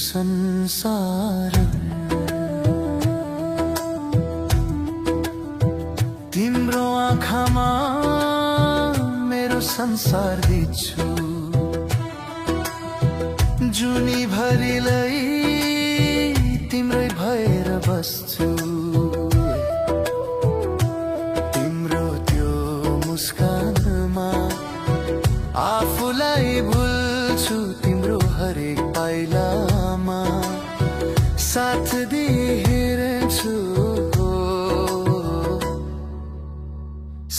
संसार तिम्रो आँखामा मेरो संसार देख्छु जुनी भरिलाई तिम्रै भएर बस्छु तिम्रो त्यो मुस्कानमा आफूलाई भुल्छु तिम्रो हरेक पाइलामा साथ दिइरहन्छु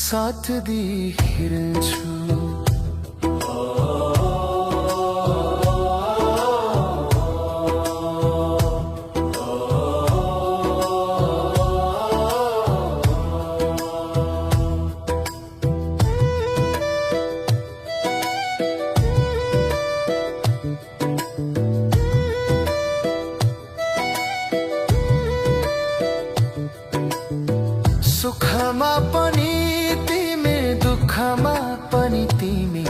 साथ दिइरहन्छु सुखमा पनि तिमी दुःखमा पनि तिमी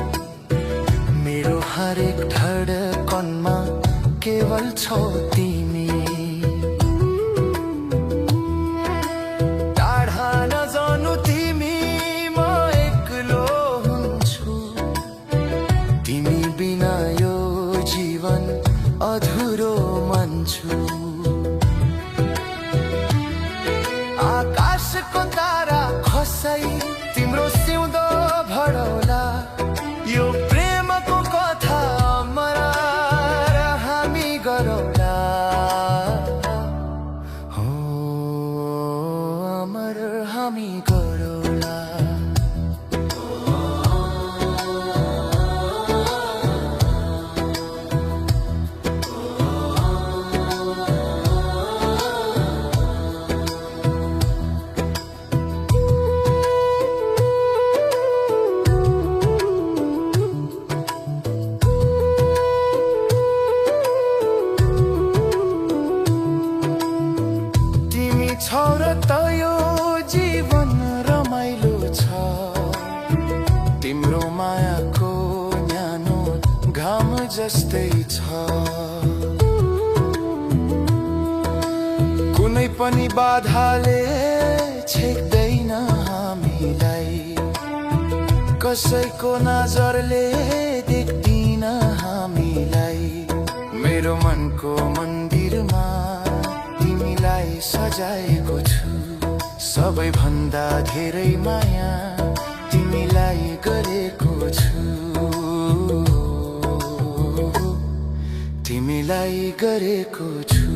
मेरो हरेक धडकनमा केवल छौ तिमी टाढा नजानु तिमी म एक्लो हुन्छु तिमी बिना यो जीवन अधुरो मान्छु आकाशको तारा खसाई तिम्रो सिउँदो भडौला यो प्रेमको कथा अमर हामी गरौला हो अमर हामी गरौला छौ र त यो जीवन रमाइलो छ तिम्रो मायाको न्यानो घाम जस्तै छ कुनै पनि बाधाले छेक्दैन हामीलाई कसैको नजरले देख्दिन हामीलाई मेरो मनको मन्दिरमा तिमीलाई सजाएको छु सबैभन्दा धेरै माया तिमीलाई गरेको छु तिमीलाई गरेको छु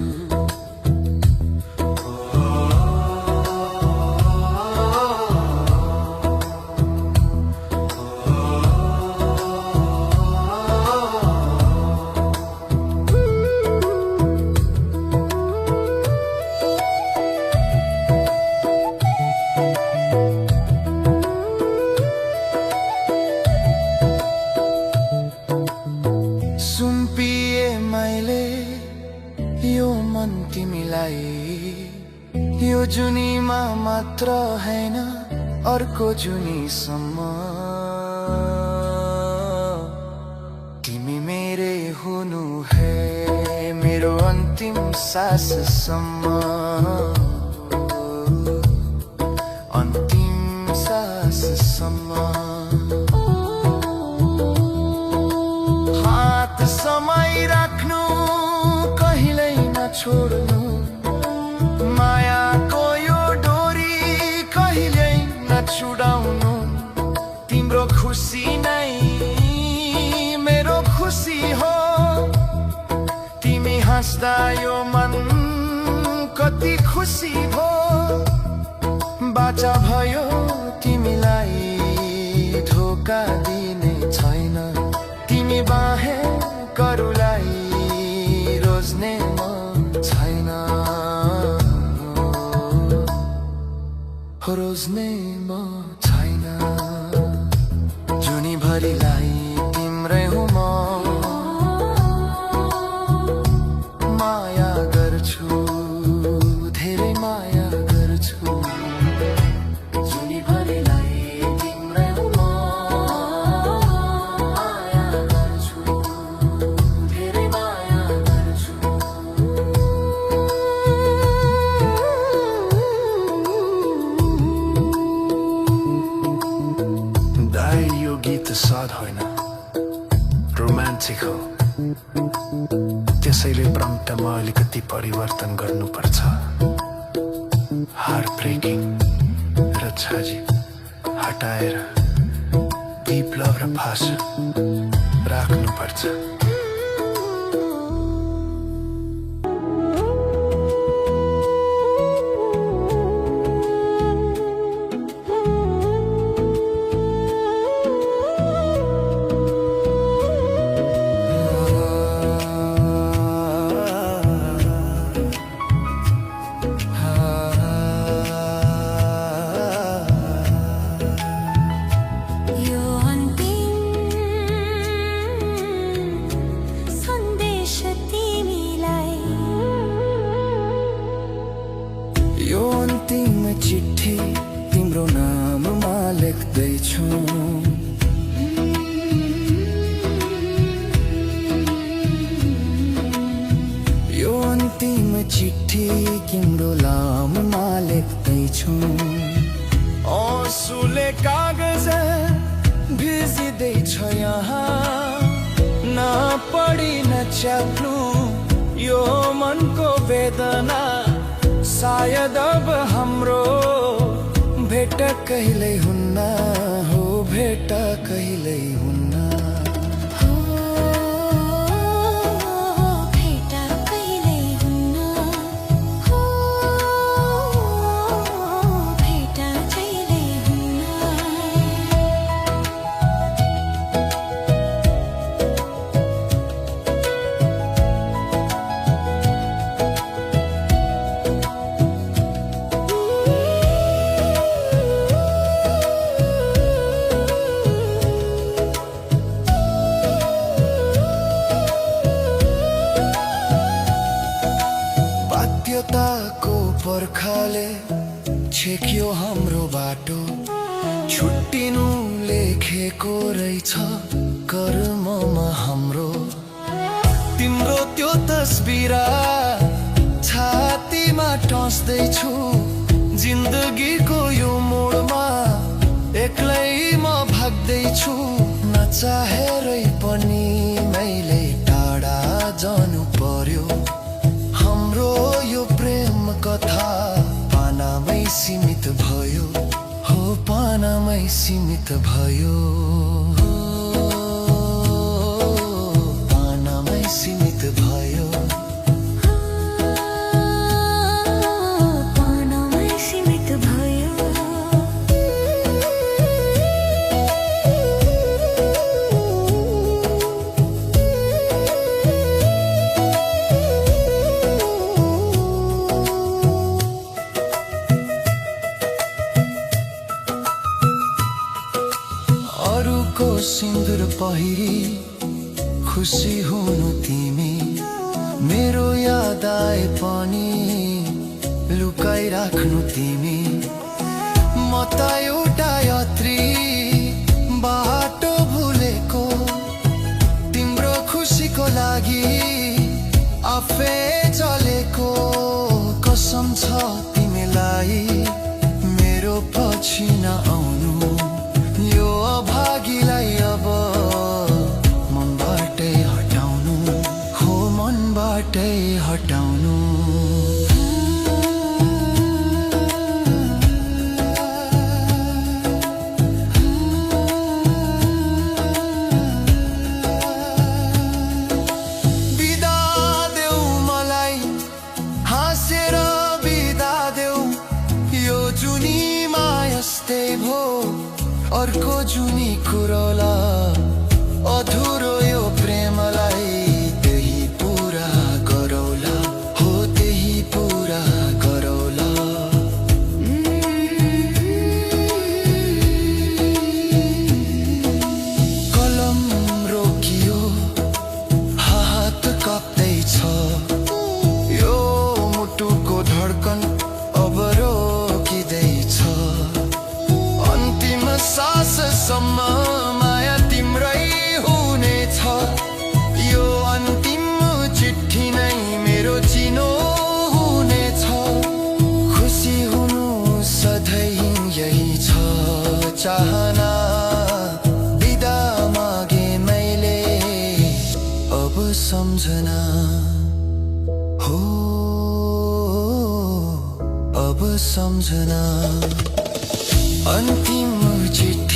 सुम्पिए मैले यो मन तिमीलाई यो जुनीमा मात्र हैन अर्को जुनीसम्म तिमी मेरे हुनु है मेरो अन्तिम साससम्म अन्तिम साससम्म समय राख्नु कहिल्यै नछोड्नु मायाको यो डोरी कहिल्यै नछुडाउनु तिम्रो खुसी नै मेरो खुसी हो तिमी हाँस्दा यो मन कति खुसी भो बाचा भयो तिमीलाई धोका दिने छैन तिमी बाहे करुलाई रोज्ने म छैन रोज्ने म छैन जुनीभरिलाई तिम्रै हुँ म माया गर्छु धेरै माया गर्छु जुनीभरिलाई तिम्रै हुँ म माया गर्छु धेरै माया गर्छु चाहिँ स्वाद होइन, रोमान्टिक हो। त्यसैले प्रम्प्टमा अलिकति परिवर्तन गर्नुपर्छ। हार्ट ब्रेकिङ र छाजिक हटाएर विप्लव र भाषा राख्नुपर्छ। यो अन्तिम चिठी तिम्रो नाममा लेख्दैछु। यो अन्तिम चिठी तिम्रो नाममा लेख्दैछु। आँसुले कागज भिजिँदैछ यहाँ, नपढी नच्याप्नु यो मनको वेदना। सायद अब हाम्रो भेट कहिल्यै हुन्न, हो भेट कहिल्यै हुन्न। बाध्यताको पर्खाले छेक्यो हाम्रो बाटो, छुट्टिनु लेखेको रहेछ कर्ममा हाम्रो। तिम्रो त्यो तस्बिर छातीमा टाँस्दैछु, जिन्दगीको यो मोडमा एक्लै म भाग्दैछु। नचाहेरै पनि मैले टाढा जानु पर्यो, हाम्रो यो प्रेम कथा पानामै सीमित भयो, हो पानामै सीमित भयो, पानामै सीमित भयो। पानामै सीमित भयो। अरूको सिन्दुर पहिरी खुसी हुनु तिमी, मेरो याद आए पनि लुकाइराख्नु तिमी। म त एउटा यात्री बाटो भुलेको, तिम्रो खुसीको लागि आफै चलेको। कसम छ तिमीलाई मेरो पछि नआउनु, यो अभागीलाई अब मनबाटै हटाउनु, हो मनबाटै हटाउनु। बिदा देऊ मलाई हाँसेर, बिदा देऊ यो जुनीमा यस्तै भो। अर्को जुनी कुरोला अधुरो यो प्रेमलाई त्यही पुरा गरौला, हो त्यही पुरा गरौला। कलम रोकियो, हात काप्दैछ, यो मुटुको धड्कन अब रोकिँदैछ। अन्तिम साससम्म माया तिम्रै हुनेछ, यो अन्तिम चिठी नै मेरो चिनो हुनेछ। खुसी हुनु सधैँ यही छ चाहना, बिदा सम्झना हो अब सम्झना अन्तिम चिठी